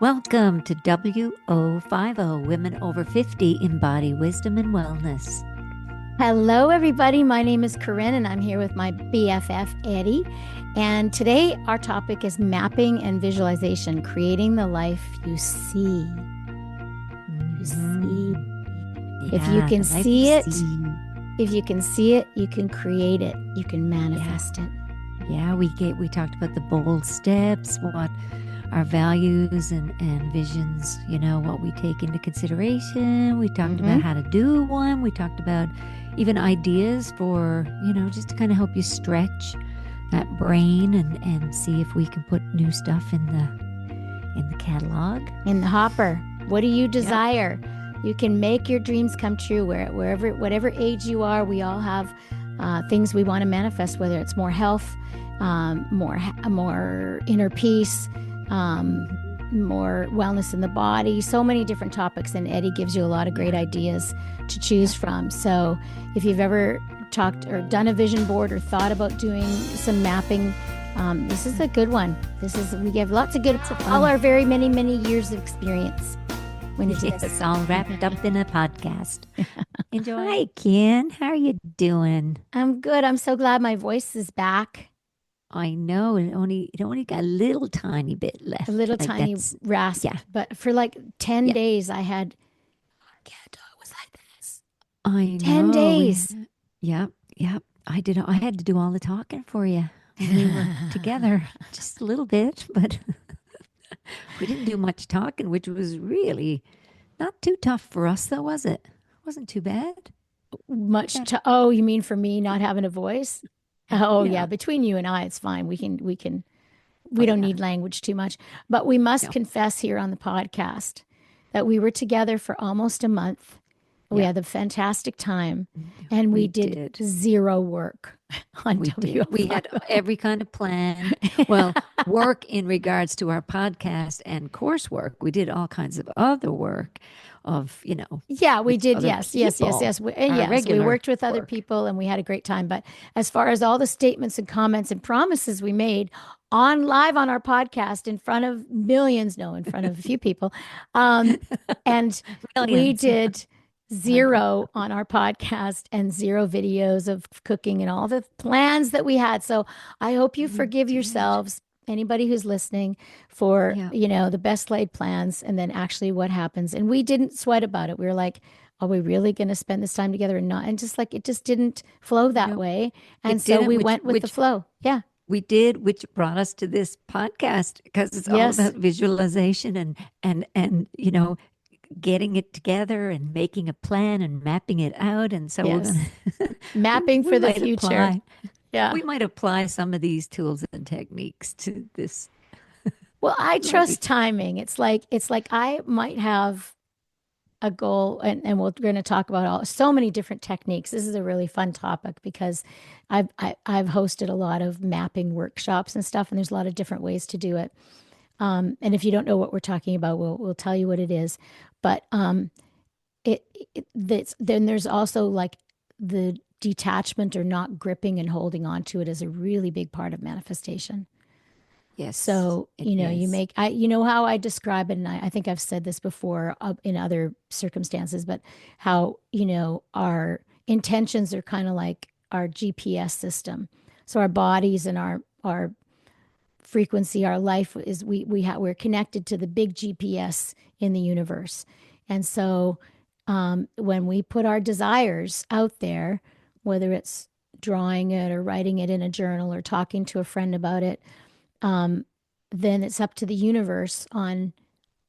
Welcome to WO50 Women Over 50 Embody Wisdom and Wellness. Hello, everybody. My name is Corrine, and I'm here with my BFF, Eddi. And today, our topic is mapping and visualization, creating the life you see. You see. If you can see it, you can create it. You can manifest it. Yeah, we talked about the bold steps, what our values and visions, what we take into consideration. We talked about how to do one. We talked about even ideas for, just to kind of help you stretch that brain and see if we can put new stuff in the catalog. In the hopper. What do you desire? Yep. You can make your dreams come true whatever age you are. We all have things we want to manifest, whether it's more health, more inner peace, more wellness in the body, so many different topics. And Eddi gives you a lot of great ideas to choose from. So if you've ever talked or done a vision board or thought about doing some mapping, this is a good one. We have lots of good, all our very many years of experience. When it's all wrapped up in a podcast. Enjoy. Hi, Ken. How are you doing? I'm good. I'm so glad my voice is back. I know it only got a little tiny bit left. A little tiny rasp. Yeah. But for like 10 days I had it was like this. I know. 10 days. Yep. I had to do all the talking for you when we were together. Just a little bit, but we didn't do much talking, which was really not too tough for us though, was it? Wasn't too bad. Oh, you mean for me not having a voice? Oh yeah. Between you and I, it's fine. We don't need language too much, but we must confess here on the podcast that we were together for almost a month. We had a fantastic time and we did zero work on WO. We had every kind of plan. Well, work in regards to our podcast and coursework. We did all kinds of other work of, Yeah, we did. Yes. We worked with other people and we had a great time. But as far as all the statements and comments and promises we made live on our podcast in front of millions, in front of a few people. And we did zero on our podcast and zero videos of cooking and all the plans that we had. So I hope you forgive yourselves, anybody who's listening, for, the best laid plans and then actually what happens. And we didn't sweat about it. We were like, are we really going to spend this time together or not? And just like, it just didn't flow that way. And so we went with the flow. Yeah. We did, which brought us to this podcast because it's all about visualization and getting it together and making a plan and mapping it out. And so we're gonna mapping for the future. We might apply some of these tools and techniques to this. Well, I trust timing. It's like I might have a goal and we're going to talk about so many different techniques. This is a really fun topic because I've hosted a lot of mapping workshops and stuff, and there's a lot of different ways to do it. And if you don't know what we're talking about, we'll tell you what it is. But then there's also like the detachment or not gripping and holding on to it is a really big part of manifestation. Yes. So, you know how I describe it, and I think I've said this before in other circumstances, but how, our intentions are kind of like our GPS system. So our bodies and our frequency, our life is we're connected to the big GPS in the universe. And so when we put our desires out there, whether it's drawing it or writing it in a journal or talking to a friend about it, then it's up to the universe on,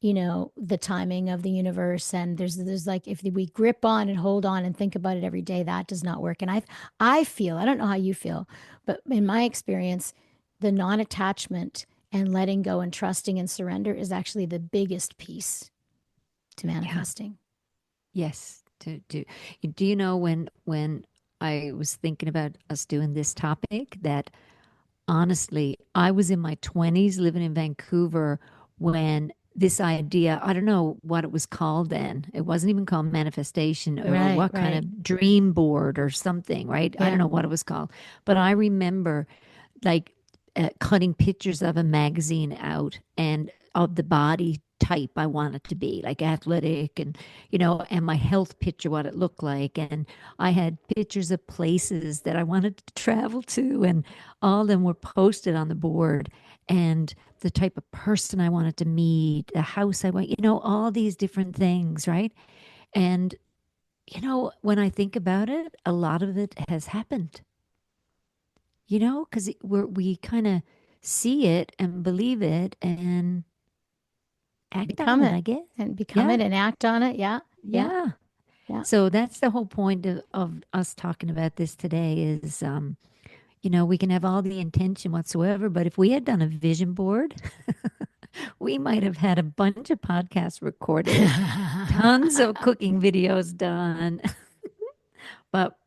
the timing of the universe. And there's like, if we grip on and hold on and think about it every day, that does not work. And I feel, I don't know how you feel, but in my experience, the non-attachment and letting go and trusting and surrender is actually the biggest piece to manifesting. Yes. Do you know when I was thinking about us doing this topic that honestly, I was in my 20s living in Vancouver when this idea, I don't know what it was called then. It wasn't even called manifestation or what kind of dream board or something, right? Yeah. I don't know what it was called. But I remember like cutting pictures of a magazine out and of the body type I wanted to be, like athletic and, and my health picture, what it looked like. And I had pictures of places that I wanted to travel to, and all of them were posted on the board. And the type of person I wanted to meet, the house I want, all these different things, right? And, when I think about it, a lot of it has happened, because we kind of see it and believe it and act Become on it, it I guess. and become Yeah. it and act on it. Yeah. Yeah. Yeah. Yeah. So that's the whole point of us talking about this today is, we can have all the intention whatsoever, but if we had done a vision board, we might have had a bunch of podcasts recorded, tons of cooking videos done, but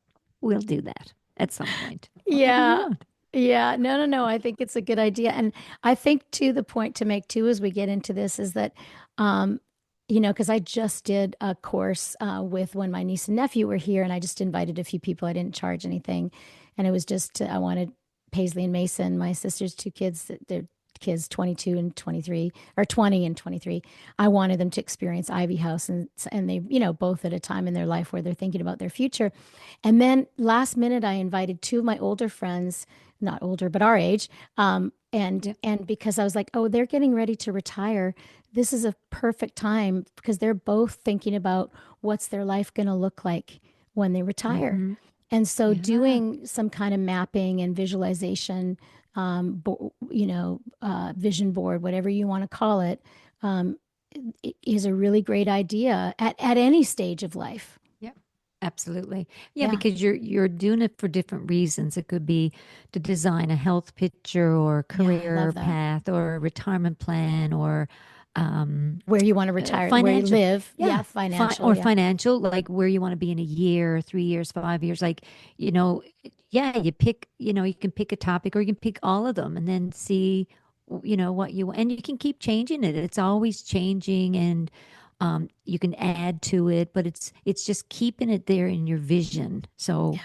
we'll do that at some point. Or maybe we Yeah. won't. Yeah. No, no, no. I think it's a good idea. And I think too, the point to make too, as we get into this is that, um, because I just did a course with when my niece and nephew were here, and I just invited a few people. I didn't charge anything. And it was just, I wanted Paisley and Mason, my sister's two kids, they're kids 22 and 23, or 20 and 23. I wanted them to experience Ivy House, and they, both at a time in their life where they're thinking about their future. And then last minute, I invited two of my older friends, not older, but our age. Yeah. And because I was like, oh, they're getting ready to retire. This is a perfect time because they're both thinking about what's their life going to look like when they retire. Mm-hmm. And so Yeah. doing some kind of mapping and visualization, vision board, whatever you want to call it, is a really great idea at any stage of life. Yep. Absolutely. Yeah, Yeah. because you're doing it for different reasons. It could be to design a health picture or Yeah, I career love that. path or a retirement plan or Where you want to retire, where you financial. live. Yeah. Yeah, financial. Or Yeah. financial, like where you want to be in a year, 3 years, 5 years. Like, you know, yeah, you pick, you can pick a topic or you can pick all of them and then see, what you want. And you can keep changing it. It's always changing and you can add to it, but it's just keeping it there in your vision. So, Yeah.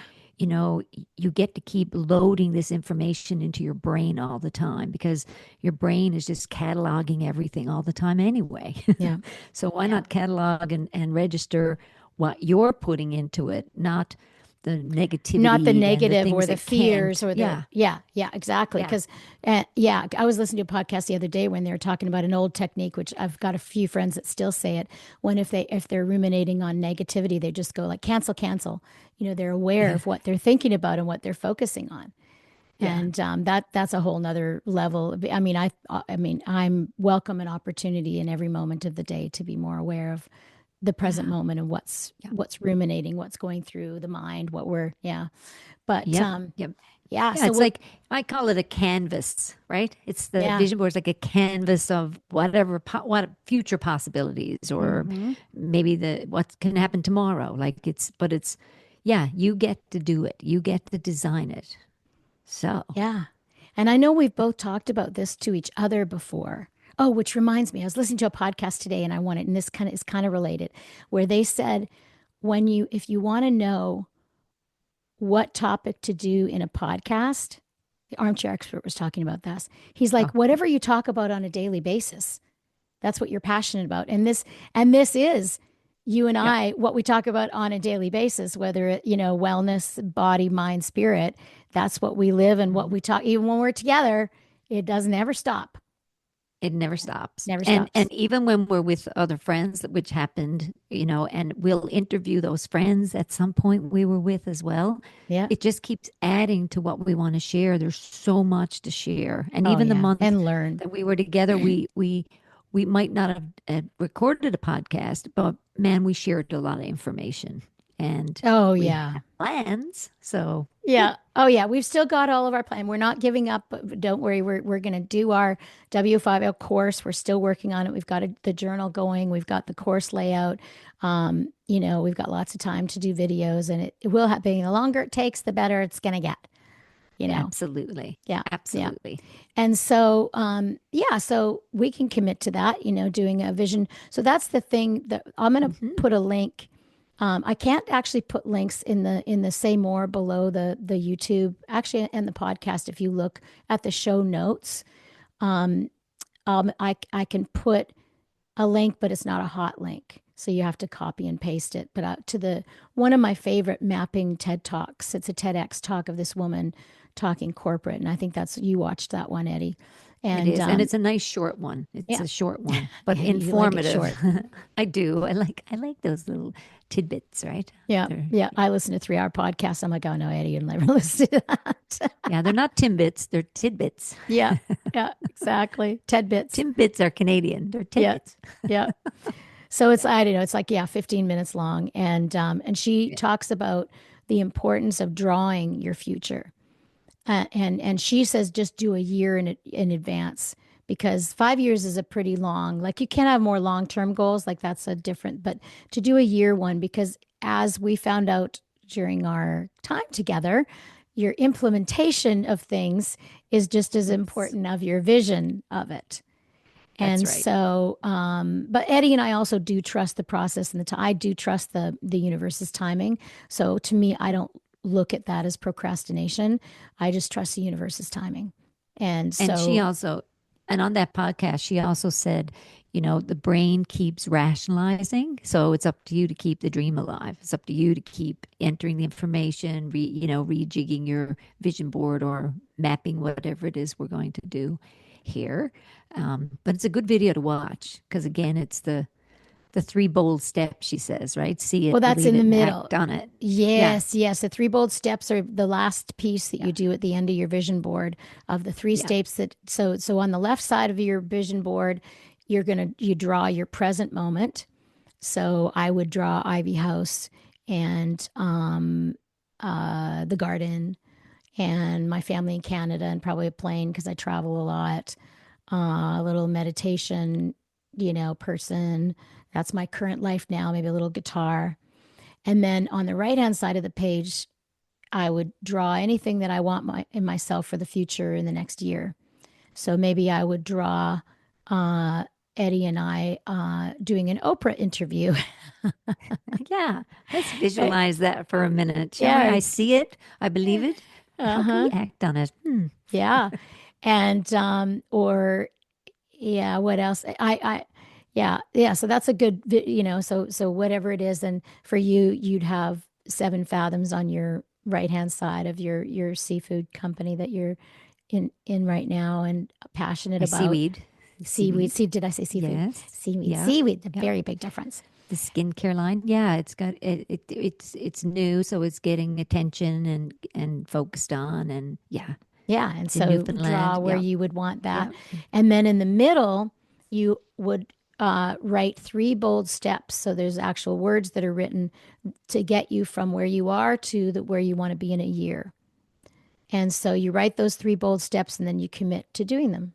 you get to keep loading this information into your brain all the time because your brain is just cataloging everything all the time anyway. Yeah. So why Yeah. not catalog and register what you're putting into it, not the Not the negativity and the negative or things the that fears can't. or the, Yeah. yeah, yeah, exactly. Yeah. Because, yeah, I was listening to a podcast the other day when they were talking about an old technique, which I've got a few friends that still say it. When if they're ruminating on negativity, they just go like cancel, cancel. They're aware of what they're thinking about and what they're focusing on. Yeah. And that's a whole nother level. I mean, I'm welcome an opportunity in every moment of the day to be more aware of the present Yeah. moment and what's Yeah. what's ruminating, what's going through the mind, yeah. But Yep. Yep. yeah, Yeah, so it's we'll like I call it a canvas, right? It's the yeah. vision board is like a canvas of whatever what future possibilities or Hmm. maybe the what can happen tomorrow. But it's yeah, you get to do it. You get to design it. So, Yeah. And I know we've both talked about this to each other before. Oh, which reminds me, I was listening to a podcast today and I wanted, and this kind of is kind of related, where they said if you want to know what topic to do in a podcast, the armchair expert was talking about this. He's like, oh, whatever you talk about on a daily basis, that's what you're passionate about. And this is you and yeah, I, what we talk about on a daily basis, whether it, wellness, body, mind, spirit, that's what we live and what mhm. we talk, even when we're together, it doesn't ever stop. It never stops. Never And stops. even when we're with other friends, which happened, and we'll interview those friends at some point we were with as well. Yeah. It just keeps adding to what we want to share. There's so much to share. And Oh even the yeah. month And learn. that we were together, we might not have recorded a podcast, but man, we shared a lot of information and Oh we yeah. have plans. So Yeah. Oh yeah. We've still got all of our plan. We're not giving up. But don't worry. We're going to do our W5L course. We're still working on it. We've got the journal going. We've got the course layout. We've got lots of time to do videos, and it will happen. The longer it takes, the better it's going to get. You know. absolutely. Yeah. Yeah. Absolutely. And so, yeah, so we can commit to that, doing a vision. So that's the thing that I'm going to Hmm. put a link. I can't actually put links in the say more below the YouTube, actually, and the podcast. If you look at the show notes, I can put a link, but it's not a hot link. So you have to copy and paste it. But to the one of my favorite mapping TED Talks, it's a TEDx talk of this woman talking corporate. And I think that's, you watched that one, Eddie. It And is, and it's a nice short one. It's yeah, a short one, but yeah, you like it informative. short. I do. I like those little tidbits, right? Yeah. They're Yeah. I listen to 3 hour podcasts. I'm like, oh no, Eddie, you'll never listen to that. yeah, they're not timbits, they're tidbits. Yeah. Yeah. Exactly. TED bits. Timbits are Canadian. They're Yeah. tidbits. Yeah. So it's, I don't know, it's like, yeah, 15 minutes long. And she Yeah. talks about the importance of drawing your future. And she says just do a year in advance, because 5 years is a pretty long, like you can have more long-term goals, like that's a different, but to do a year one, because as we found out during our time together, your implementation of things is just as Yes, important of your vision of it. that's And right. so, but Eddie and I also do trust the process and the time. I do trust the universe's timing. So to me, I don't look at that as procrastination. I just trust the universe's timing. And And she so, also, and on that podcast, she also said, the brain keeps rationalizing. So it's up to you to keep the dream alive. It's up to you to keep entering the information, rejigging your vision board or mapping whatever it is we're going to do here. But it's a good video to watch because again, it's the three bold steps, she says, right? See well, it, that's believe in the it, and middle. act on it. Yeah, Yes, yes. The 3 bold steps are the last piece that yeah, you do at the end of your vision board of the 3 yeah. steps that, so on the left side of your vision board, you draw your present moment. So I would draw Ivy House and the garden and my family in Canada and probably a plane because I travel a lot. A little meditation, person. That's my current life now, maybe a little guitar. And then on the right hand side of the page, I would draw anything that I want in myself for the future in the next year. So maybe I would draw uh, Eddie and I doing an Oprah interview. Yeah, let's visualize that for a minute, shall we? Yeah. I see it. I believe it. How can we Uh-huh. act on it? Yeah. And or yeah, what else? Yeah, yeah. So that's a good, so whatever it is, and for you, you'd have 7 fathoms on your right hand side of your seafood company that you're in right now and passionate My about. seaweed. Seaweed. Seaweed. Did I say seafood? Yes. Seaweed. Yeah. Seaweed. A Yeah. very big difference. The skincare line. Yeah, it's got it's new, so it's getting attention and focused on and yeah, Yeah, and it's in so draw Newfoundland. where Yeah. you would want that. Yeah. And then in the middle, you would write 3 bold steps. So there's actual words that are written to get you from where you are to where you want to be in a year. And so you write those 3 bold steps and then you commit to doing them.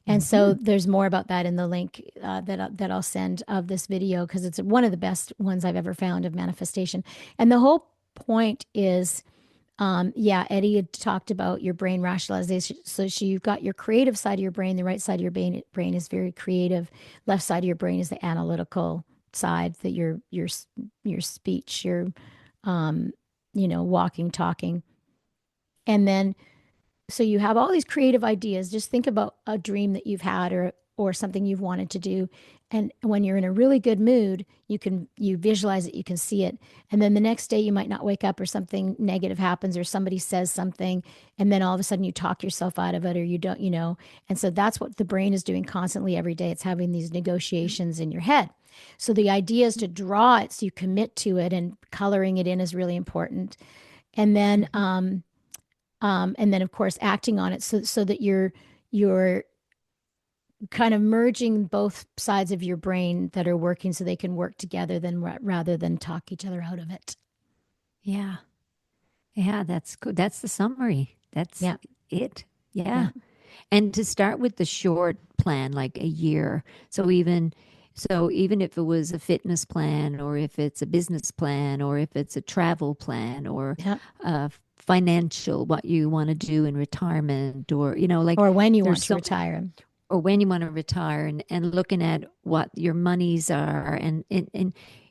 And so Hmm. there's more about that in the link that I'll send of this video because it's one of the best ones I've ever found of manifestation. And the whole point is yeah, Eddie had talked about your brain rationalization. So you've got your creative side of your brain. The right side of your brain is very creative. Left side of your brain is the analytical side, that your speech, your walking, talking. And then so you have all these creative ideas. Just think about a dream that you've had or something you've wanted to do. And when you're in a really good mood, you visualize it, you can see it. And then the next day you might not wake up or something negative happens or somebody says something and then all of a sudden you talk yourself out of it or you don't, And so that's what the brain is doing constantly every day. It's having these negotiations in your head. So the idea is to draw it so you commit to it, and coloring it in is really important. And then of course acting on it so that you're kind of merging both sides of your brain that are working so they can work together then rather than talk each other out of it. Yeah. Yeah, that's good. That's the summary. That's Yeah. it. Yeah. Yeah. And to start with the short plan, like a year. So even if it was a fitness plan or if it's a business plan or if it's a travel plan or Yeah. financial, what you want to do in retirement or, like Or when you there's want to so retire. or when you want to retire and looking at what your monies are and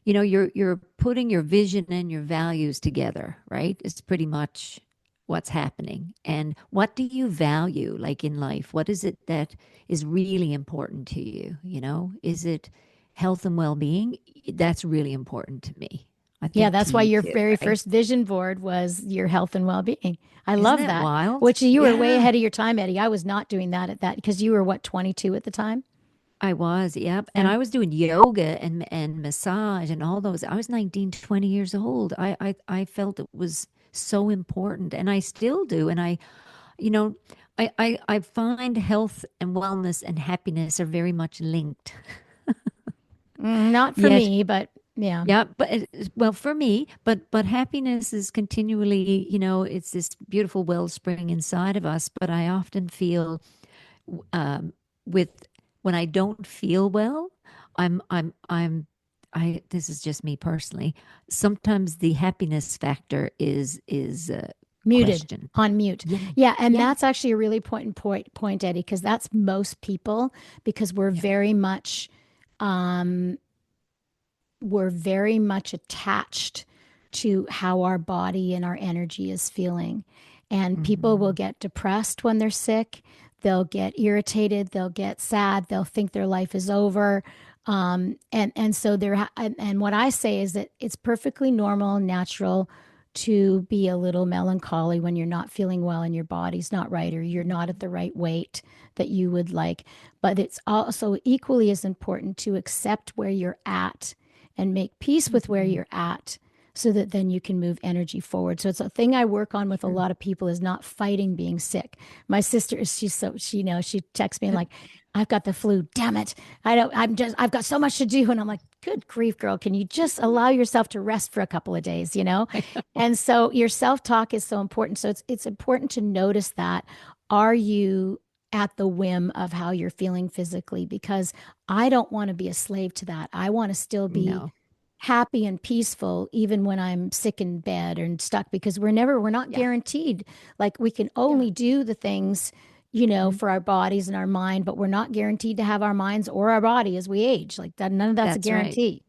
you're putting your vision and your values together, right? It's pretty much what's happening and what do you value like in life? What is it that is really important to you? You know, is it health and well-being? That's really important to me. I Yeah, think to that's why you your too, very right? first vision board was your health and well-being. I Isn't love that that. wild? Which you were way Yeah. ahead of your time, Eddie. I was not doing that at that because you were what, 22 at the time? I was, yep. And Yeah. I was doing yoga and massage and all those. I was 19, 20 years old. I felt it was so important and I still do. And you know, I find health and wellness and happiness are very much linked. Not for Yet, me, but yeah. yeah, but well, for me, but happiness is continually, it's this beautiful wellspring inside of us. But I often feel with when I don't feel well, I'm this is just me personally. Sometimes the happiness factor is Muted questioned. on mute. Yeah, Yeah, and yeah, that's actually a really important point, Eddie, because that's most people because yeah. um we're very much attached to how our body and our energy is feeling. And people will Hmm. get depressed when they're sick. They'll get irritated. They'll get sad. They'll think their life is over. And so and what I say is that it's perfectly normal, natural to be a little melancholy when you're not feeling well and your body's not right or you're not at the right weight that you would like. But it's also equally as important to accept where you're at and make peace with where Hmm. you're at so that then you can move energy forward. So it's a thing I work on with a True. lot of people is not fighting being sick. My sister is she's so she texts me like, I've got the flu, damn it. I've got so much to do. And I'm like, good grief, girl, can you just allow yourself to rest for a couple of days, you know? I know. And so your self-talk is so important. So it's important to notice that. Are you at the whim of how you're feeling physically? Because I don't want to be a slave to that. I want to still be No. happy and peaceful even when I'm sick in bed and stuck because we're not Yeah. guaranteed. Like we can Yeah. only do the things, Mhm. for our bodies and our mind, but we're not guaranteed to have our minds or our body as we age. Like that, none of that's a That's right. guarantee.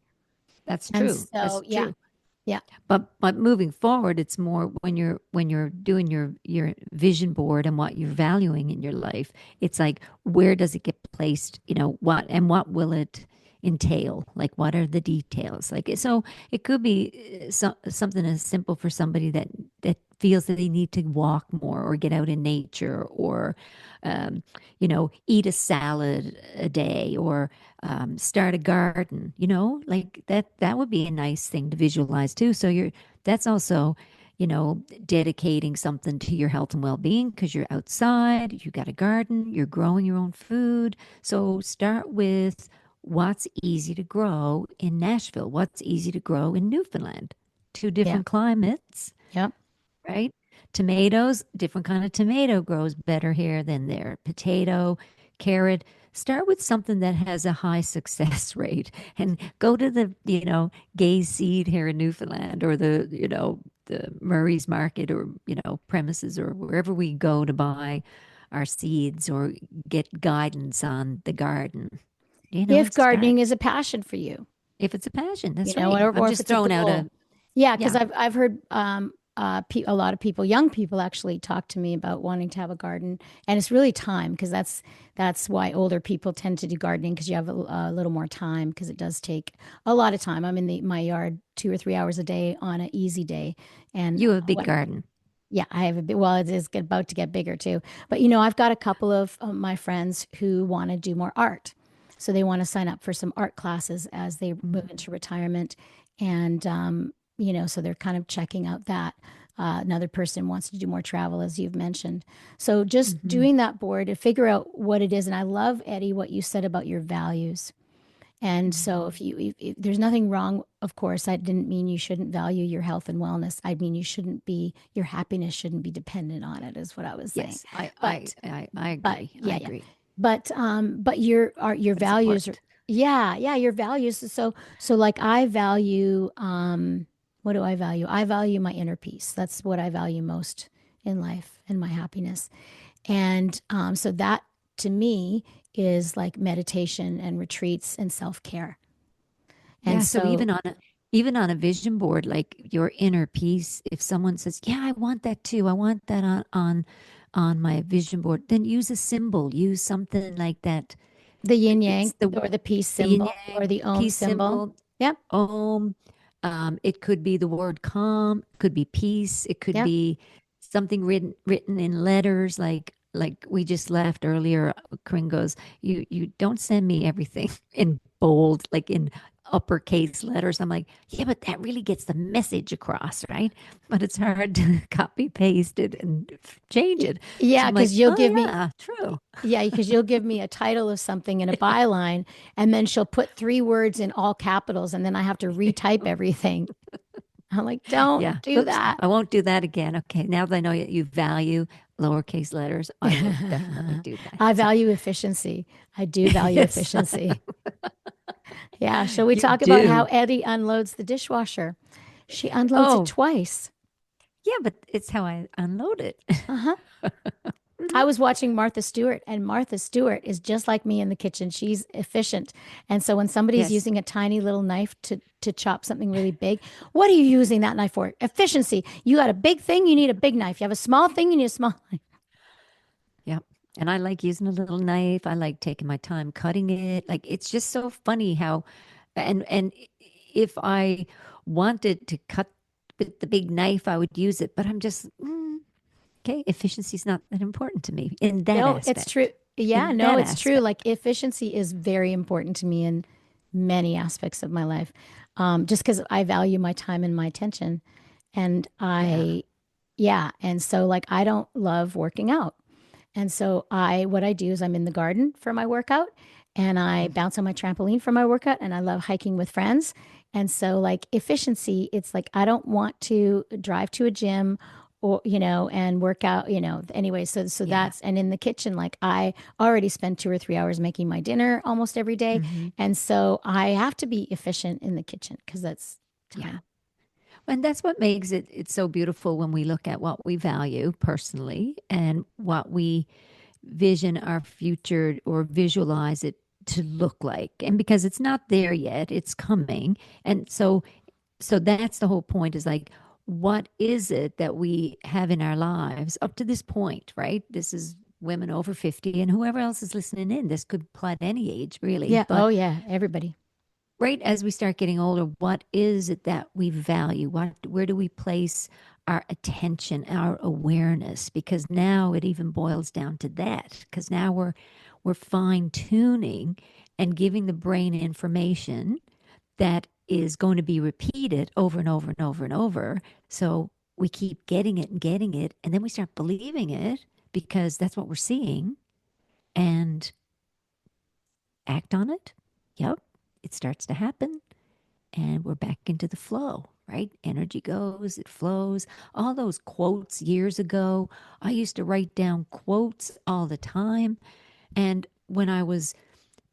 That's And true. so, That's yeah, true. yeah, But moving forward, it's more when you're doing your vision board and what you're valuing in your life. It's like where does it get placed? What will it entail? Like what are the details? Like so, it could be something as simple for somebody that feels that they need to walk more or get out in nature or eat a salad a day or start a garden, like that would be a nice thing to visualize too. So that's also, dedicating something to your health and well-being because you're outside, you got a garden, you're growing your own food. So start with what's easy to grow in Nashville, what's easy to grow in Newfoundland. Two yeah, different climates, yeah, right? Tomatoes, different kind of tomato grows better here than there. Potato, carrot. Start with something that has a high success rate and go to the, Gay Seed here in Newfoundland or the Murray's Market or, premises or wherever we go to buy our seeds or get guidance on the garden, if and start. gardening is a passion for you. If it's a passion, that's right. I'm Or if just it's a throwing out goal. Yeah, because yeah. I've heard a lot of people, young people, actually talk to me about wanting to have a garden, and it's really time because that's why older people tend to do gardening because you have a little more time because it does take a lot of time. I'm in my yard 2 or 3 hours a day on an easy day, and You have a big what garden. yeah, I have a bit. Well, it is about to get bigger too. But I've got a couple of my friends who want to do more art, so they want to sign up for some art classes as they move Mm-hmm. into retirement, and so they're kind of checking out that. Another person wants to do more travel, as you've mentioned. So just Mm-hmm. doing that board to figure out what it is. And I love, Eddie, what you said about your values. And so Mm-hmm. if there's nothing wrong, of course, I didn't mean you shouldn't value your health and wellness. I mean your happiness shouldn't be dependent on it, is what I was saying. Yes, I, I, But I, I but agree. I yeah, yeah. agree. But your But it's values are important. yeah, your values. So like I value what do I value? I value my inner peace. That's what I value most in life and my happiness. And so that to me is like meditation and retreats and self-care. And Yeah. So so, even on a even on a vision board, like your inner peace, if someone says, yeah, I want that too, I want that on my vision board, then use a symbol, use something like that. The yin yang It's the or the peace yin symbol or yang the Om peace symbol. symbol, Yep. om. It could be the word calm, could be peace, it could Yep. be something written in letters, like we just laughed earlier. Corinne goes, you don't send me everything in bold, like in uppercase letters. I'm like, yeah, but that really gets the message across, right? But it's hard to copy paste it and change it. So Yeah, I'm like, because you'll give oh me yeah, true. yeah, because you'll give me a title of something in a byline, and then she'll put three words in all capitals, and then I have to retype everything. I'm like, don't Yeah. do Oops. that. I won't do that again. Okay. Now that I know you value lowercase letters, I will definitely do that. I So, value efficiency. I do value yes, efficiency. Yeah. Shall we you talk about how do. Eddie unloads the dishwasher? She unloads it Oh, twice. yeah, but it's how I unload it. Uh-huh. Mhm. I was watching Martha Stewart, and Martha Stewart is just like me in the kitchen. She's efficient. And so when somebody's Yes. using a tiny little knife to chop something really big, what are you using that knife for? Efficiency. You got a big thing, you need a big knife. You have a small thing, you need a small knife. Yep. And I like using a little knife. I like taking my time cutting it. Like it's just so funny how, and if I wanted to cut with the big knife, I would use it. But I'm just okay. Efficiency is not that important to me in that No, it's true. aspect. Yeah, In no, that it's true. aspect. Like efficiency is very important to me in many aspects of my life. Just because I value my time and my attention. And Yeah. yeah. And so like I don't love working out. And so what I do is I'm in the garden for my workout and I Mhm. bounce on my trampoline for my workout and I love hiking with friends. And so like efficiency, it's like I don't want to drive to a gym or, and work out, anyway. So Yeah. and in the kitchen, like I already spend 2 or 3 hours making my dinner almost every day. Hmm. And so I have to be efficient in the kitchen because that's Yeah. time. And that's what makes it's so beautiful when we look at what we value personally and what we vision our future or visualize it to look like. And because it's not there yet, it's coming. And so that's the whole point is like what is it that we have in our lives up to this point, right? This is women over 50 and whoever else is listening in. This could apply to any age really, Yeah. but Oh, yeah. Everybody. right as we start getting older, what is it that we value? Where do we place our attention, our awareness? Because now it even boils down to that. Because now we're fine tuning and giving the brain information that is going to be repeated over and over and over and over. So we keep getting it, and then we start believing it because that's what we're seeing and act on it. Yep, it starts to happen and we're back into the flow, right? Energy goes, it flows. All those quotes years ago, I used to write down quotes all the time. And when I was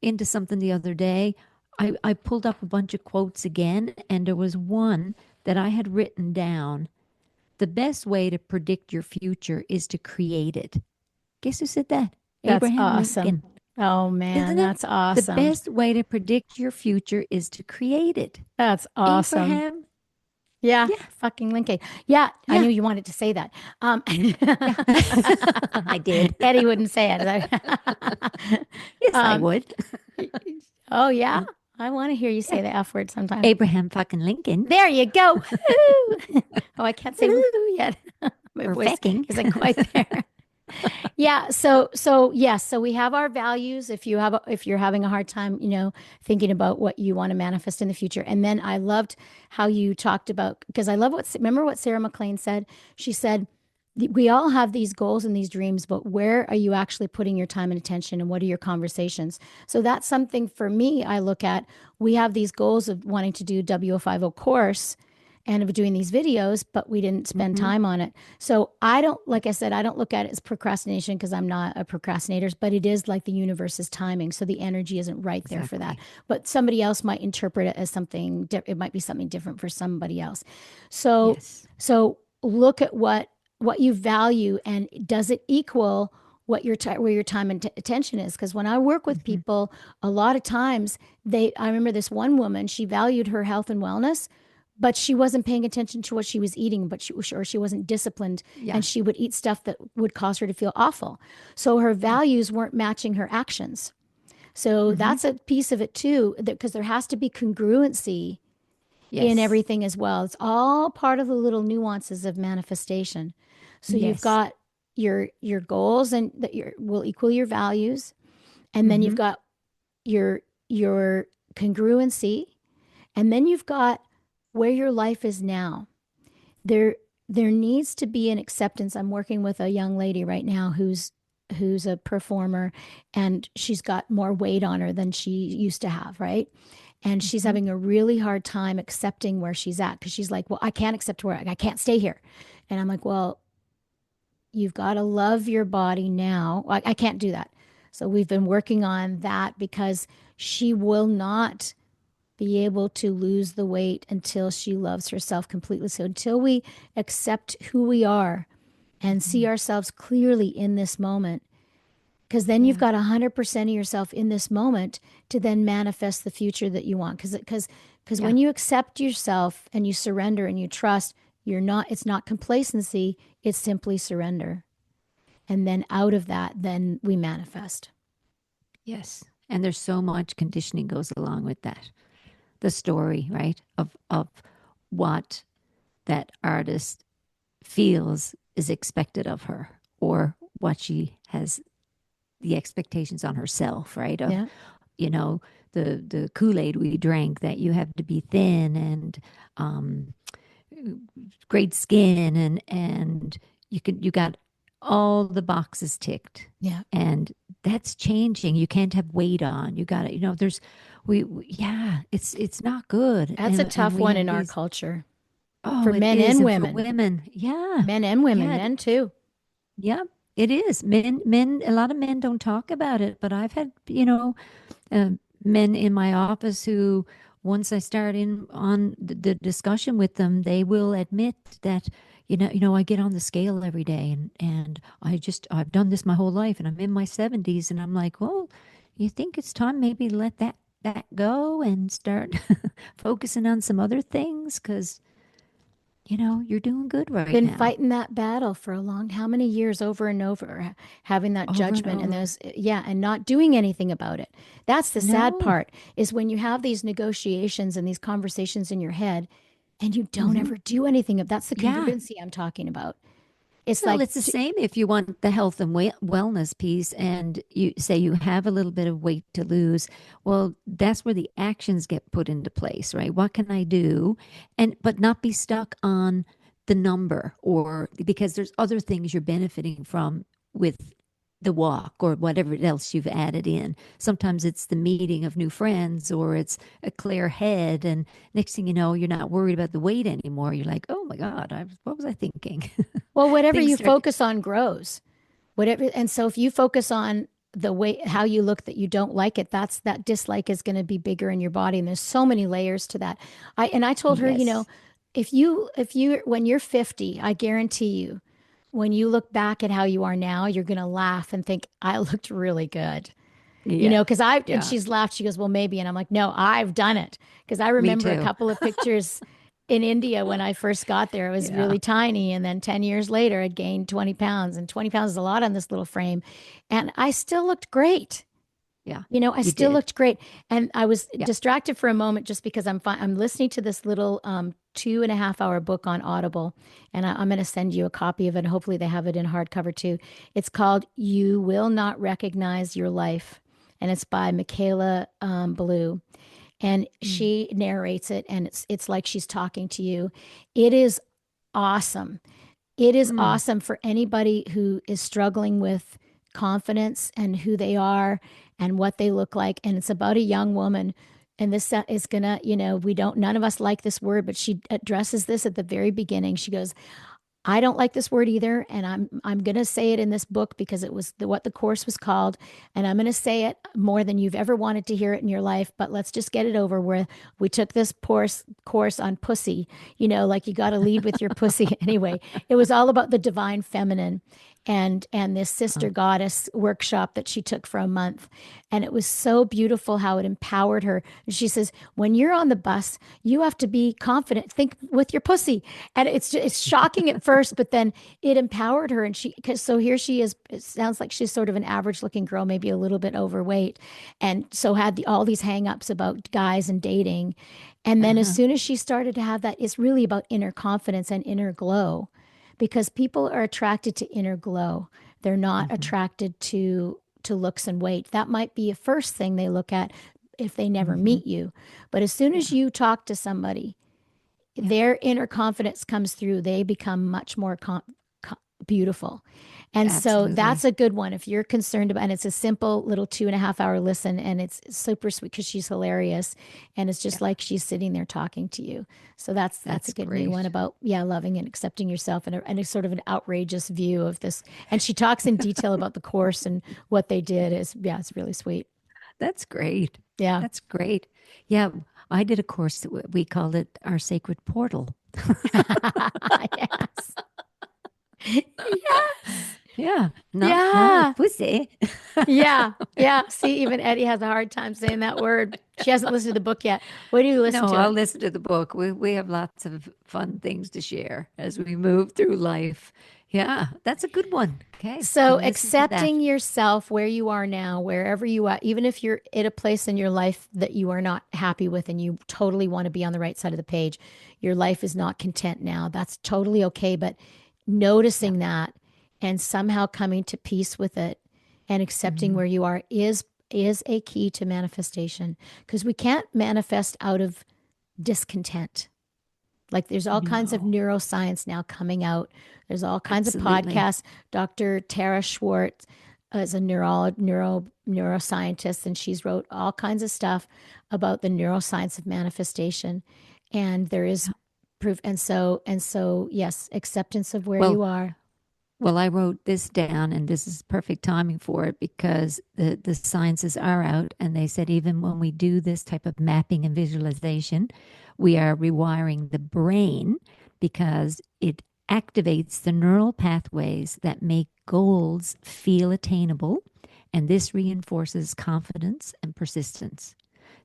into something the other day, I pulled up a bunch of quotes again, and there was one that I had written down. The best way to predict your future is to create it. Guess who said that? That's Abraham awesome. Lincoln. Oh, man. Isn't it? That's The awesome. best way to predict your future is to create it. That's awesome. Abraham, Yeah, yeah, fucking Lincoln. Yeah, I yeah, knew you wanted to say that. yeah. I did. Eddie wouldn't say it. Yes, I Um, would. oh yeah, I want to hear you Yeah. say the F word sometime. Abraham fucking Lincoln. There you go. Woo-hoo. Oh, I can't say woohoo yet. My Or voice fecking. isn't quite there. Yeah, yes, so we have our values if you're having a hard time, thinking about what you want to manifest in the future. And then I loved how you talked about because I love remember what Sarah McLean said? She said we all have these goals and these dreams, but where are you actually putting your time and attention and what are your conversations? So that's something for me I look at. We have these goals of wanting to do W50 course and of doing these videos, but we didn't spend Hmm. time on it. So I don't, like I said, I don't look at it as procrastination because I'm not a procrastinator, but it is like the universe's timing. So the energy isn't right there for that. Exactly. But somebody else might interpret it as something, it might be something different for somebody else. So, Yes. so look at what you value and does it equal where your time and attention is? Because when I work with Hmm. people, a lot of times I remember this one woman, she valued her health and wellness, but she wasn't paying attention to what she was eating, or she wasn't disciplined, Yeah. and she would eat stuff that would cause her to feel awful. So her Yeah. values weren't matching her actions. So Hmm. that's a piece of it too, because there has to be congruency in Yes. everything as well. It's all part of the little nuances of manifestation. So you've Yes. got your goals, and that will equal your values, and then you've Hmm. got your congruency, and then you've got where your life is now. There there needs to be an acceptance. I'm working with a young lady right now who's a performer, and she's got more weight on her than she used to have, right? And she's Hmm. having a really hard time accepting where she's at, because she's like, well, I can't accept where I can't stay here. And I'm like, well, you've got to love your body now. I can't do that. So we've been working on that, because she will not be able to lose the weight until she loves herself completely. So until we accept who we are and see Hmm. ourselves clearly in this moment, because then you've Yeah. got 100% of yourself in this moment to then manifest the future that you want. Because Yeah. when you accept yourself and you surrender and you trust, it's not complacency, it's simply surrender. And then out of that, then we manifest. Yes. And there's so much conditioning goes along with that. The story, right? Of what that artist feels is expected of her, or what she has, the expectations on herself, right? Of, Yeah. you know, the Kool-Aid we drank, that you have to be thin and um great skin, and you got all the boxes ticked. Yeah. And that's changing. You can't have weight on. You got to, there's yeah, it's not good. That's a And tough we one have in our these, culture, oh, for it men is. and And for women. women, yeah. Men and women, Yeah, men too. yeah, it is. Men, a lot of men don't talk about it, but I've had, uh, men in my office who, once I start in on the discussion with them, they will admit that, I get on the scale every day, and I've done this my whole life, and I'm in my 70s, and I'm like, well, you think it's time maybe to let that go and start focusing on some other things, because, you're doing good right Been now, fighting that battle for a long, how many years, over and over, having that over and judgment, and over. those, yeah, and not doing anything about it. That's the sad No. part, is when you have these negotiations and these conversations in your head, and you don't Hmm. ever do anything. That's the Yeah. congruency I'm talking about. It's Well, like, it's the same if you want the health and wellness piece, and you say you have a little bit of weight to lose. Well, that's where the actions get put into place, right? What can I do? But not be stuck on the number, or because there's other things you're benefiting from with the walk or whatever else you've added in. Sometimes it's the meeting of new friends, or it's a clear head. And next thing you know, you're not worried about the weight anymore. You're like, oh my God, what was I thinking? well, whatever Things you start to, focus on grows. Whatever, and so if you focus on the way how you look, that you don't like it, that dislike is going to be bigger in your body, and there's so many layers to that. I told her, yes. if you when you're 50, I guarantee you, when you look back at how you are now, you're going to laugh and think, I looked really good. Yeah. Because and Yeah. she's laughed. She goes, well, maybe. And I'm like, no, I've done it. Because I Me remember a too. couple of pictures in India when I first got there. I was Yeah. really tiny. And then 10 years later, I'd gained 20 pounds. And 20 pounds is a lot on this little frame. And I still looked great. Yeah. I You still did. looked great. And I was Yeah. distracted for a moment, just because I'm listening to this little 2.5 hour book on Audible. And I'm going to send you a copy of it. Hopefully, they have it in hardcover too. It's called You Will Not Recognize Your Life. And it's by Micaela Blue. And Mm. she narrates it, and it's like she's talking to you. It is awesome. It is Mm. awesome for anybody who is struggling with confidence and who they are and what they look like. And it's about a young woman. And this is gonna, we don't, none of us like this word, but she addresses this at the very beginning. She goes, I don't like this word either, and I'm going to say it in this book because it was what the course was called, and I'm going to say it more than you've ever wanted to hear it in your life. But let's just get it over with. We took this course on pussy, like you got to lead with your pussy anyway. It was all about the divine feminine, and this sister goddess workshop that she took for a month. And it was so beautiful how it empowered her. And she says, when you're on the bus, you have to be confident, think with your pussy. And it's shocking at first, but then it empowered her. And because so here she is, it sounds like she's sort of an average looking girl, maybe a little bit overweight. And so had all these hangups about guys and dating. And then as Uh-huh. soon as she started to have that, it's really about inner confidence and inner glow because people are attracted to inner glow. They're not Hmm. attracted to looks and weight. That might be a first thing they look at if they never Hmm. meet you. But as soon as Yeah. you talk to somebody, Yeah. their inner confidence comes through. They become much more beautiful. And so that's Absolutely. a good one if you're concerned about, and it's a simple little 2.5 hour listen, and it's super sweet because she's hilarious, and it's just Yeah. like she's sitting there talking to you. So that's a That's good new one great. about loving and accepting yourself, and a sort of an outrageous view of this. And she talks in detail about the course and what they did. Is Yeah, it's really sweet. That's great. Yeah. That's great. Yeah, I did a course that we called it our sacred portal. Yes. Yes. Yeah, not with Yeah. pussy. Yeah. Yeah. See, even Eddie has a hard time saying that word. She hasn't listened to the book yet. Wait do you listen No, to I'll it? listen to the book. We have lots of fun things to share as we move through life. Yeah, that's a good one. Okay, So I'll listen to that. accepting yourself where you are now, wherever you are, even if you're at a place in your life that you are not happy with and you totally want to be on the right side of the page, your life is not content now. That's totally okay. But Yeah. noticing that and somehow coming to peace with it and accepting Hmm. where you are is a key to manifestation because we can't manifest out of discontent. Like there's all kinds of No, neuroscience now coming out. There's all kinds of absolutely. podcasts. Dr. Tara Schwartz is a neuroscientist, and she's wrote all kinds of stuff about the neuroscience of manifestation. And there is Yeah. proof. And so, yes, acceptance of where Well, you are. well, I wrote this down, and this is perfect timing for it because the sciences are out, and they said even when we do this type of mapping and visualization, we are rewiring the brain because it activates the neural pathways that make goals feel attainable, and this reinforces confidence and persistence.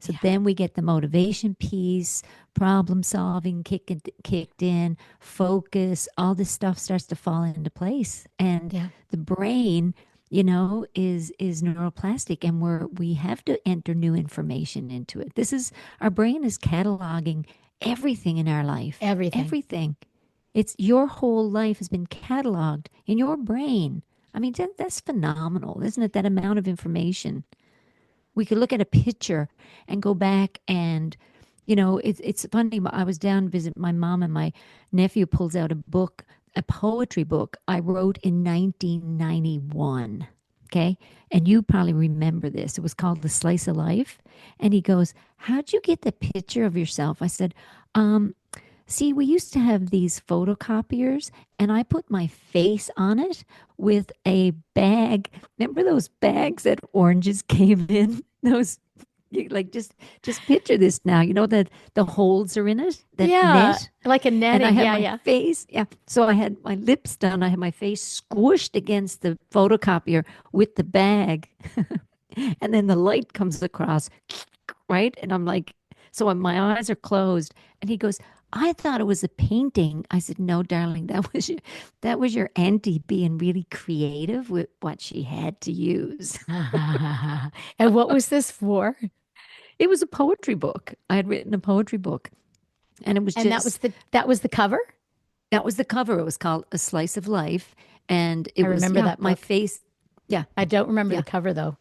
So Yeah. then we get the motivation piece, problem solving kicked in, focus, all this stuff starts to fall into place. And Yeah. the brain, is neuroplastic, and we have to enter new information into it. This is Our brain is cataloging everything in our life. Everything. Everything. It's your whole life has been cataloged in your brain. I mean, that's phenomenal, isn't it? That amount of information. We could look at a picture and go back and it's funny. I was down to visit my mom, and my nephew pulls out a book, a poetry book I wrote in 1991. Okay. And you probably remember this. It was called The Slice of Life. And he goes, how'd you get the picture of yourself? I said, um, see, we used to have these photocopiers, and I put my face on it with a bag. Remember those bags that oranges came in? Those like just picture this now. You know that the holes are in it, that Yeah. net, Like a and I netting. had Yeah. my Yeah. face. Yeah, so I had my lips done. I had my face squished against the photocopier with the bag, and then the light comes across, right? And I'm like, so when my eyes are closed, and he goes, I thought it was a painting. I said, no, darling, that was your auntie being really creative with what she had to use. And what was this for? It was a poetry book. I had written a poetry book, and it was And that was just the cover? that was the cover. It was called A Slice of Life, and I it was remember yeah, that my book. face. Yeah, I don't remember the yeah, cover though.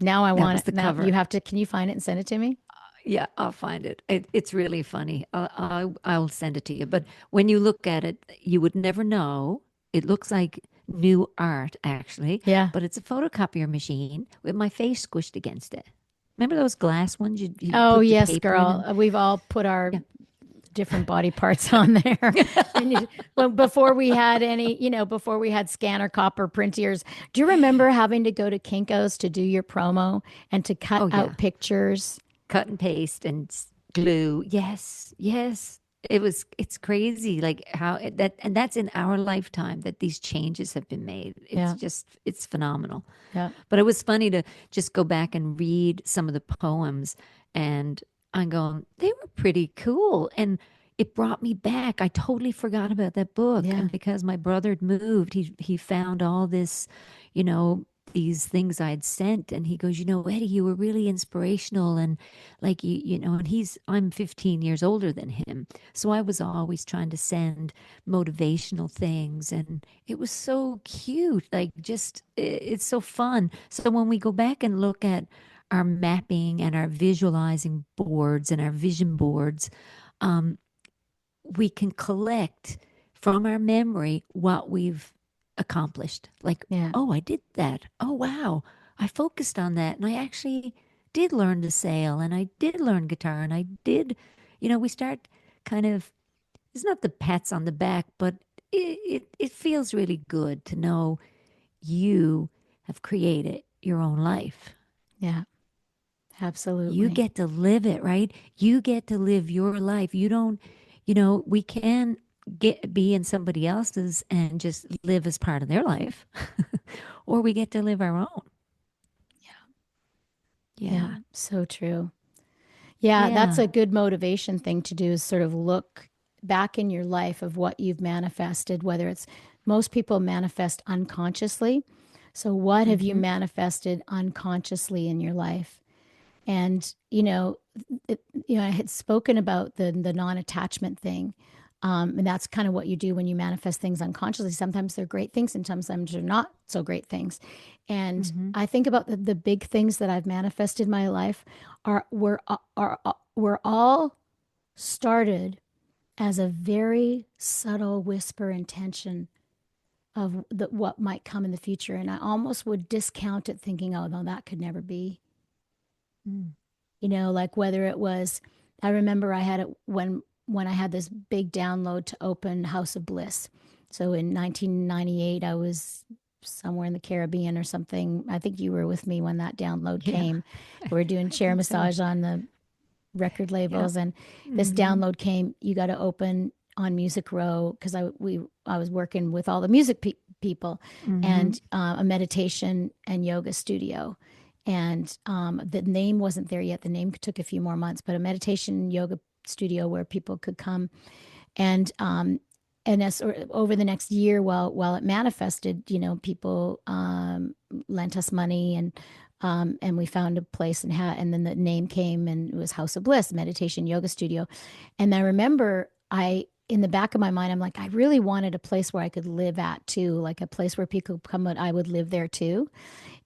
Now I that want was it. the Now you cover. have to, can you find it and send it to me? Yeah, I'll find it. It's really funny. I'll send it to you. But when you look at it, you would never know. It looks like new art, actually, Yeah. but it's a photocopier machine with my face squished against it. Remember those glass ones you Oh, put the yes, paper in girl. and We've all put our yeah. different body parts on there. And well, before we had before we had scanner copper printers, do you remember having to go to Kinko's to do your promo and to cut Oh out yeah. pictures? Cut and paste and glue. Yes, yes. it's crazy like that, and that's in our lifetime that these changes have been made. It's Yeah. just, it's phenomenal. Yeah. But it was funny to just go back and read some of the poems, and I'm going, they were pretty cool. And it brought me back. I totally forgot about that book. Yeah. And because my brother had moved, he found all this, you know, these things I'd sent. And he goes, you know, Eddie, you were really inspirational. And like, you know, and I'm 15 years older than him. So I was always trying to send motivational things. And it was so cute. Like, just, it's so fun. So when we go back and look at our mapping and our visualizing boards and our vision boards, um, we can collect from our memory what we've accomplished. Like, Yeah. oh, I did that. Oh, wow. I focused on that. And I actually did learn to sail, and I did learn guitar, and I did, you know, we start kind of, it's not the pats on the back, but it feels really good to know you have created your own life. Yeah. You Absolutely. get to live it, right? You get to live your life. You don't, you know, we can be in somebody else's and just live as part of their life, or we get to live our own. Yeah. Yeah. So true. Yeah, that's Yeah. a good motivation thing to do is sort of look back in your life of what you've manifested, whether it's most people manifest unconsciously. So, what have you Mm-hmm. manifested unconsciously in your life? And, I had spoken about the non-attachment thing. And that's kind of what you do when you manifest things unconsciously. Sometimes they're great things and sometimes they're not so great things. And Mm-hmm. I think about the big things that I've manifested in my life were all started as a very subtle whisper intention of what might come in the future. And I almost would discount it thinking, oh, no, that could never be. Mm-hmm. Like whether it was, I remember I had it when I had this big download to open House of Bliss. So in 1998, I was somewhere in the Caribbean or something. I think you were with me when that download Yeah. came. We were doing I chair think so. massage on the record Yeah. labels, and this Mm-hmm. download came. You got to open on Music Row because I was working with all the music people, Mm-hmm. and a meditation and yoga studio. And the name wasn't there yet. The name took a few more months, but a meditation yoga studio where people could come and as over the next year, while it manifested, people lent us money, and we found a place and then the name came and it was House of Bliss Meditation Yoga Studio. And I remember in the back of my mind, I'm like, I really wanted a place where I could live at too, like a place where people could come and I would live there too.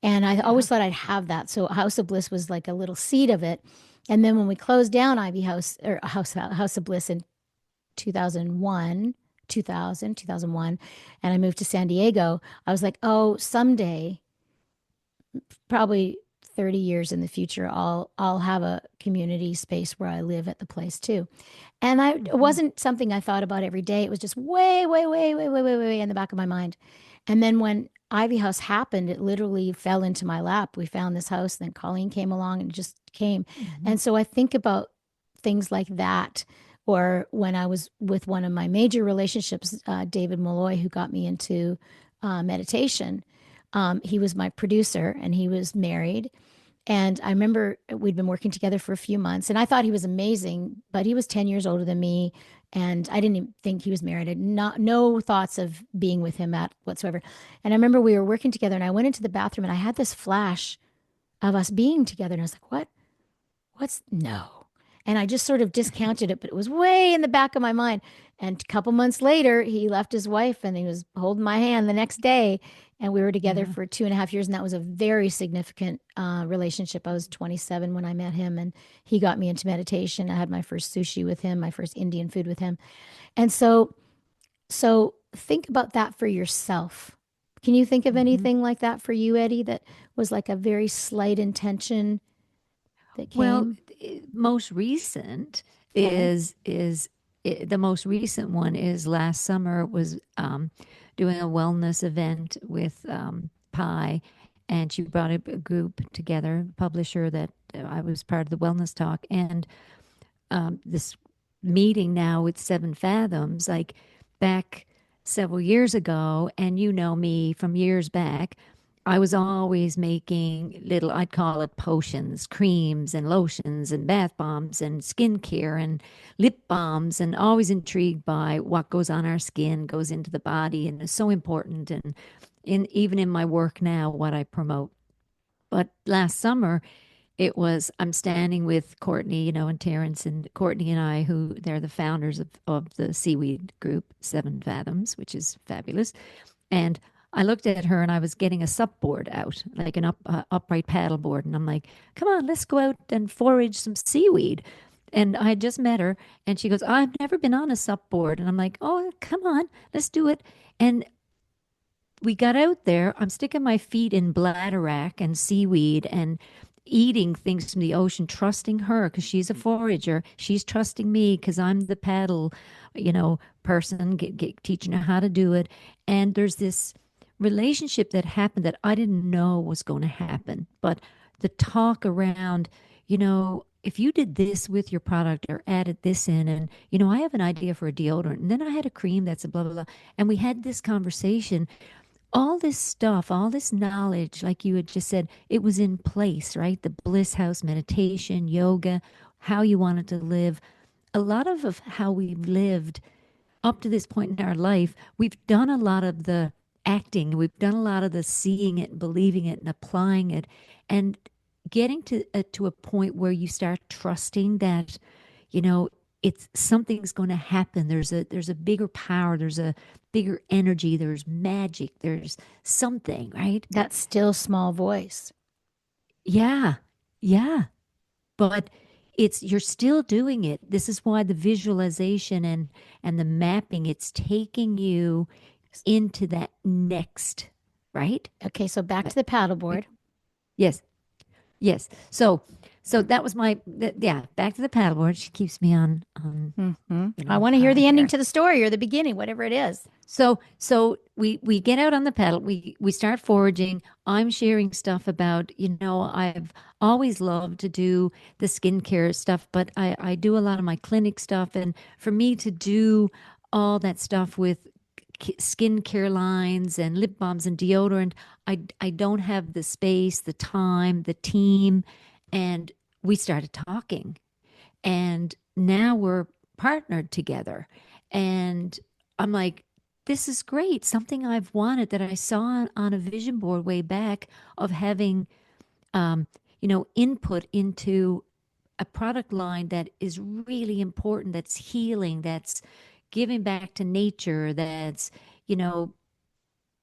And I Yeah. always thought I'd have that. So House of Bliss was like a little seed of it. And then when we closed down Ivy House or House of Bliss in 2001, 2001, and I moved to San Diego, I was like, oh, someday, probably 30 years in the future, I'll have a community space where I live at the place too. And it Mm-hmm. wasn't something I thought about every day. It was just way, way, way, way, way, way, way in the back of my mind. And then when Ivy House happened, it literally fell into my lap. We found this house, then Colleen came along and it just came. Mm-hmm. And so I think about things like that. Or when I was with one of my major relationships, David Malloy, who got me into meditation, he was my producer and he was married. And I remember we'd been working together for a few months and I thought he was amazing, but he was 10 years older than me. And I didn't even think he was married. I had no thoughts of being with him at whatsoever. And I remember we were working together and I went into the bathroom and I had this flash of us being together. And I was like, what? No. And I just sort of discounted it, but it was way in the back of my mind. And a couple months later, he left his wife and he was holding my hand the next day. And we were together Yeah. for 2.5 years. And that was a very significant relationship. I was 27 when I met him, and he got me into meditation. I had my first sushi with him, my first Indian food with him. And so think about that for yourself. Can you think of Mm-hmm. anything like that for you, Eddie, that was like a very slight intention that Well, came? most recent Okay. the most recent one is last summer was doing a wellness event with Pi, and she brought a group together, publisher that I was part of the wellness talk, and this meeting now with Seven Fathoms, like back several years ago, and you know me from years back, I was always making little, I'd call it potions, creams and lotions and bath bombs and skincare and lip balms, and always intrigued by what goes on our skin, goes into the body, and is so important. And even in my work now, what I promote. But last summer, it was I'm standing with Courtney, and Terrence, and Courtney and I, who they're the founders of the seaweed group, Seven Fathoms, which is fabulous. And I looked at her and I was getting a sup board out, like an upright paddle board. And I'm like, come on, let's go out and forage some seaweed. And I had just met her and she goes, I've never been on a sup board. And I'm like, oh, come on, let's do it. And we got out there. I'm sticking my feet in bladderwrack and seaweed and eating things from the ocean, trusting her because she's a forager. She's trusting me because I'm the paddle, person, teaching her how to do it. And there's this relationship that happened that I didn't know was going to happen. But the talk around, if you did this with your product or added this in, and, I have an idea for a deodorant, and then I had a cream that's a blah, blah, blah. And we had this conversation, all this stuff, all this knowledge, like you had just said, it was in place, right? The bliss house, meditation, yoga, how you wanted to live. A lot of how we've lived up to this point in our life, we've done a lot of the acting, we've done a lot of the seeing it, believing it, and applying it, and getting to a point where you start trusting that, it's something's going to happen. There's a bigger power. There's a bigger energy. There's magic. There's something, right? That still small voice. Yeah, yeah. But you're still doing it. This is why the visualization and the mapping, it's taking you into that next, right? Okay, so back to the paddleboard. Yes. Yes. So that was back to the paddleboard. She keeps me on I want to hear the here. ending to the story or the beginning, whatever it is. So we get out on the paddle. We start foraging. I'm sharing stuff about, I've always loved to do the skincare stuff, but I do a lot of my clinic stuff. And for me to do all that stuff with skincare lines and lip balms and deodorant, I don't have the space, the time, the team. And we started talking. And now we're partnered together. And I'm like, this is great. Something I've wanted that I saw on a vision board way back of having, input into a product line that is really important, that's healing, that's giving back to nature, that's,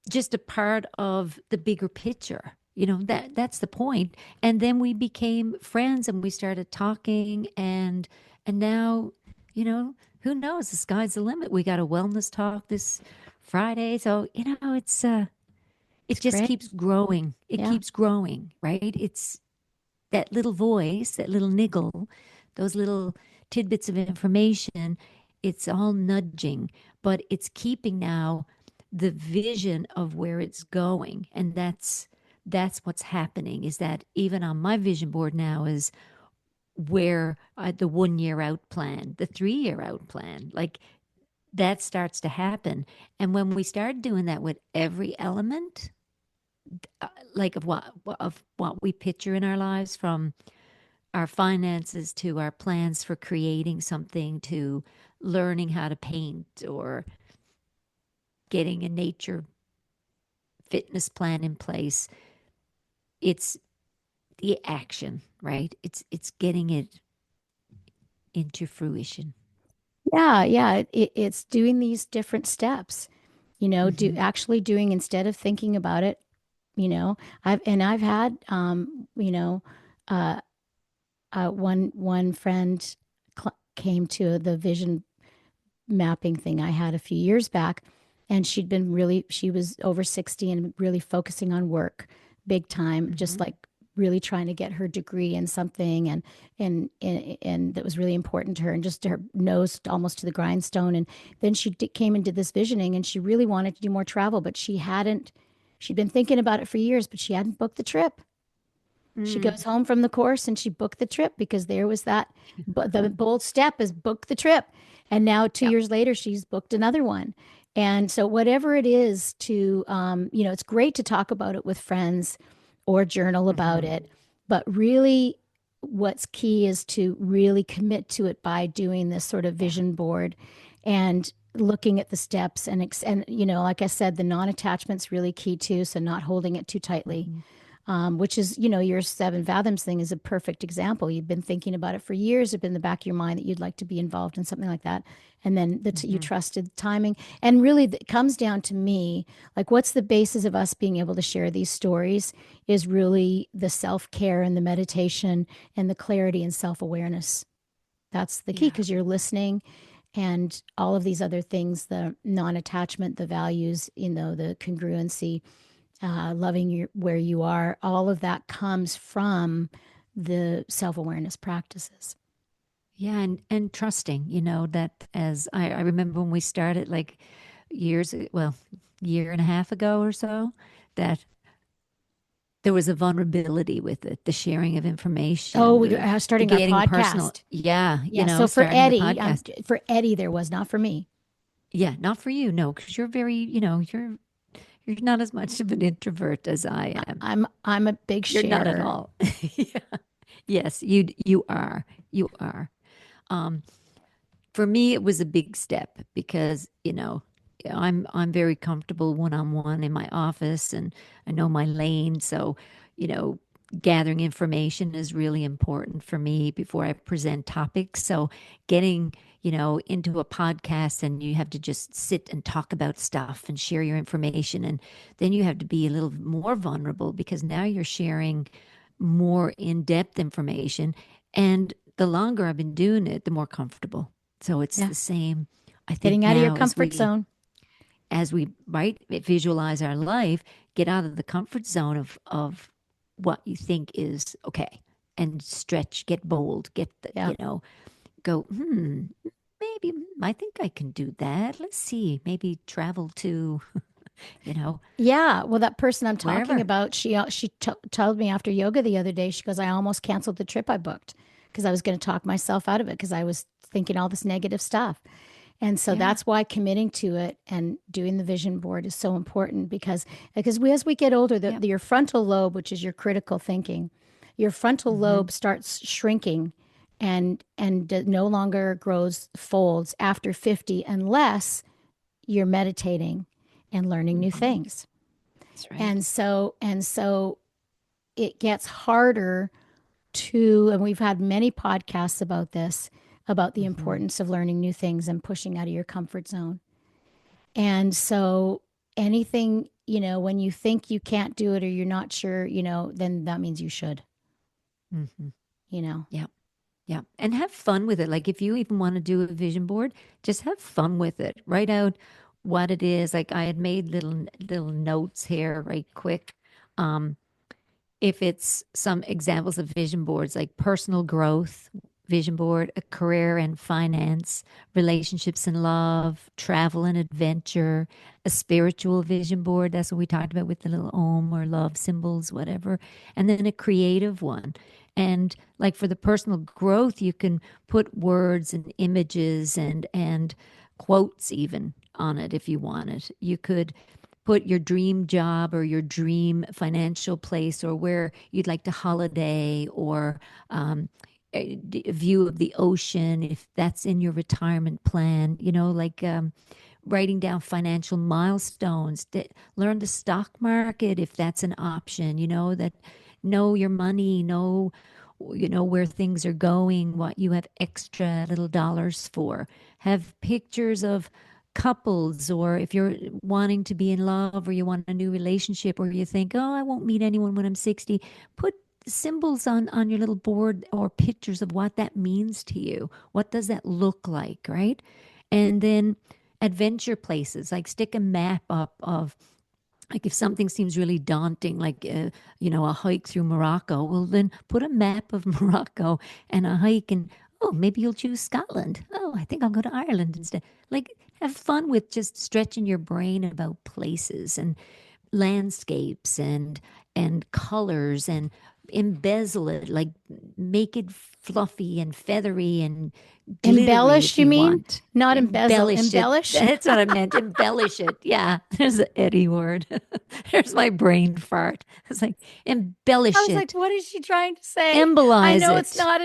just a part of the bigger picture. That's the point. And then we became friends and we started talking, and now, who knows? The sky's the limit. We got a wellness talk this Friday. So, it just great. keeps growing. It keeps growing, right? It's that little voice, that little niggle, those little tidbits of information. It's all nudging, but it's keeping now the vision of where it's going. And that's what's happening, is that even on my vision board now is where the 1 year out plan, the 3 year out plan, like that starts to happen. And when we start doing that with every element, like of what we picture in our lives, from our finances to our plans for creating something to learning how to paint or getting a nature fitness plan in place, it's the action, right? It's getting it into fruition. Yeah. It's doing these different steps, actually doing, instead of thinking about it, I've had, uh, one friend came to the vision mapping thing I had a few years back, and she was over 60 and really focusing on work big time, just like really trying to get her degree in something, and that was really important to her, and just her nose almost to the grindstone. And then she came and did this visioning, and she really wanted to do more travel, but she'd been thinking about it for years, but she hadn't booked the trip. She Mm. goes home from the course and she booked the trip because there was that, but the bold step is book the trip. And now two Yep. years later, she's booked another one. And so whatever it is to, it's great to talk about it with friends or journal about Hmm. it. But really, what's key is to really commit to it by doing this sort of Yeah. vision board and looking at the steps and like I said, the non-attachment's really key too. So not holding it too tightly, Hmm. which is, your 7 fathoms thing is a perfect example. You've been thinking about it for years. It's been in the back of your mind that you'd like to be involved in something like that. And then you Hmm. trusted the timing. And really, it comes down to me, like, what's the basis of us being able to share these stories is really the self care and the meditation and the clarity and self awareness. That's the key Yeah. because you're listening and all of these other things, the non attachment, the values, the congruency, loving you where you are, all of that comes from the self awareness practices. Yeah. And trusting, that as I remember when we started like year and a half ago or so, that there was a vulnerability with it, the sharing of Oh, information, we are the starting our getting personal. podcast. Yeah. Yeah. So Starting the podcast. For Eddie, there was not for me. Yeah. Not for you. No, because you're very, you're not as much of an introvert as I am. I'm a big You're not at sharer. all. Yeah. Yes, you are. You are. Um, for me, it was a big step because, I'm very comfortable one on one in my office and I know my lane. So, you know, gathering information is really important for me before I present topics. So getting, into a podcast and you have to just sit and talk about stuff and share your information. And then you have to be a little more vulnerable because now you're sharing more in-depth information. And the longer I've been doing it, the more comfortable. So it's Yeah. the same, I think, Getting out of your now comfort zone. as we right visualize our life, get out of the comfort zone of what you think is okay and stretch, get bold, get the, Yeah. go, maybe I think I can do that. Let's see, maybe travel to, you know, Yeah, well, that person I'm talking wherever. about, she told me after yoga the other day, she goes, I almost canceled the trip I booked because I was going to talk myself out of it because I was thinking all this negative stuff. And so Yeah. that's why committing to it and doing the vision board is so important because as we get older, Yeah. your frontal lobe, which is your critical thinking, your frontal Mm-hmm. lobe starts shrinking and no longer grows folds after 50 unless you're meditating and learning new Mm-hmm. things. That's right. And so it gets harder to, and we've had many podcasts about this, about the Mm-hmm. importance of learning new things and pushing out of your comfort zone. And so anything, when you think you can't do it or you're not sure, then that means you should, Mm-hmm. you know. Yeah. Yeah. And have fun with it. Like if you even want to do a vision board, just have fun with it. Write out what it is. Like I had made little notes here right quick. Um, if it's some examples of vision boards like personal growth vision board, a career and finance, relationships and love, travel and adventure, a spiritual vision board. That's what we talked about with the little om or love symbols, whatever. And then a creative one. And like for the personal growth, you can put words and images and quotes even on it if you want it. You could put your dream job or your dream financial place or where you'd like to holiday or a view of the ocean if that's in your retirement plan, like writing down financial milestones, learn the stock market if that's an option, that know your money, know where things are going, what you have extra little dollars for. Have pictures of couples, or if you're wanting to be in love or you want a new relationship or you think, oh, I won't meet anyone when I'm 60, put symbols on your little board or pictures of what that means to you. What does that look like, right? And then adventure places, like stick a map up of, like if something seems really daunting, like a hike through Morocco, well then put a map of Morocco and a hike, and oh, maybe you'll choose Scotland. Oh, I think I'll go to Ireland instead. Like have fun with just stretching your brain about places and landscapes and colors and embezzle it, like make it fluffy and feathery and glittery Embellish, if you you mean? want. Not embezzle, Embellish it. embellish. That's what I meant. Embellish it. Yeah, there's an Eddie word. There's my brain fart. It's like I embellish was like, it, what is she trying to say? I embolize know it's it. not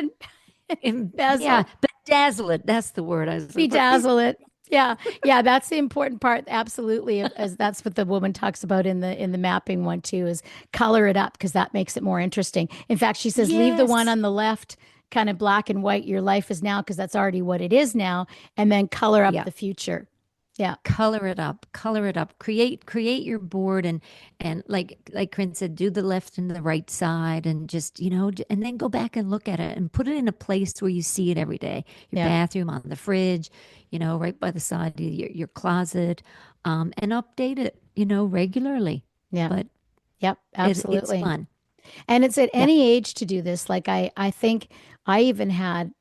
Yeah, embezzle. bedazzle it. That's the word I was looking for. Bedazzle it. Yeah. Yeah, that's the important part. Absolutely. As that's what the woman talks about in the mapping one too, is color it up because that makes it more interesting. In fact, she says leave the one Yes. on the left kind of black and white, your life is now, because that's already what it is now, and then color up Yeah. the future. Yeah. Color it up, create your board, and like Corinne said, do the left and the right side, and just, and then go back and look at it and put it in a place where you see it every day. Your Yeah. bathroom, on the fridge, right by the side of your closet, and update it, regularly. Yeah. But Yep. it's Absolutely. fun. And it's at Yeah. any age to do this. Like I think I even had,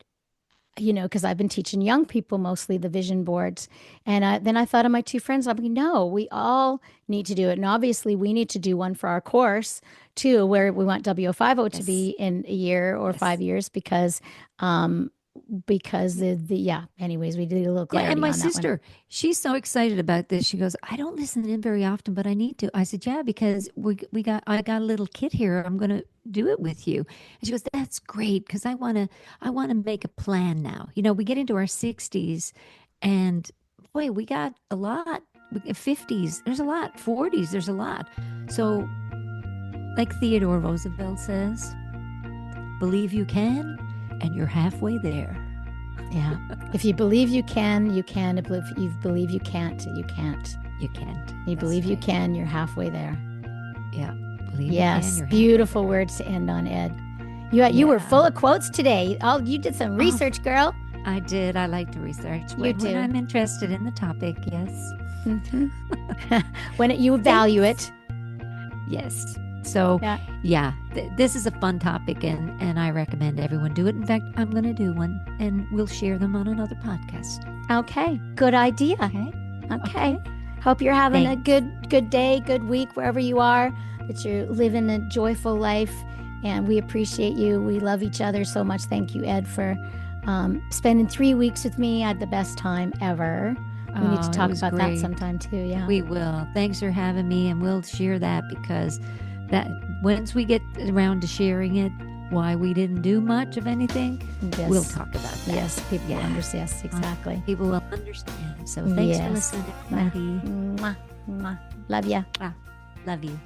because I've been teaching young people mostly the vision boards. And then I thought of my two friends. I'm like, no, we all need to do it. And obviously, we need to do one for our course too, where we want W50 to Yes. be in a year or Yes. 5 years because yeah. Anyways, we did a little Yeah, and clarity my on that one. sister, she's so excited about this. She goes, "I don't listen in very often, but I need to." I said, "Yeah, because I got a little kit here. I'm going to do it with you." And she goes, "That's great because I want to make a plan now. We get into our 60s, and boy, we got a lot. 50s, there's a lot. 40s, there's a lot. So, like Theodore Roosevelt says, believe you can, and you're halfway there." Yeah. If you believe you can, you can. If you believe you can't, you can't. You can't. You That's believe you right. can, you're halfway there. Yeah. Believe you can, Yes, you're beautiful halfway words to end on, Ed. You were full there. of quotes today. You did some Oh, research, girl. I did. I like to research You when do. I'm interested in the topic. Yes. Mhm. When you value Thanks. it. Yes. So, Yeah. yeah, this is a fun topic, and I recommend everyone do it. In fact, I'm going to do one, and we'll share them on another podcast. Okay. Good idea. Okay. Okay. Hope you're having a Thanks. good day, good week, wherever you are, that you're living a joyful life. And we appreciate you. We love each other so much. Thank you, Ed, for spending 3 weeks with me. I had the best time ever. We need to Oh, it talk was about that great. sometime too. Yeah. We will. Thanks for having me, and we'll share that because that once we get around to sharing it, why we didn't do much of anything, Yes. we'll talk about that. Yes. People Yeah. understand. Yes, exactly. People will understand. So thanks for Yes. listening, everybody. Mwah, mwah. Love ya. Love you.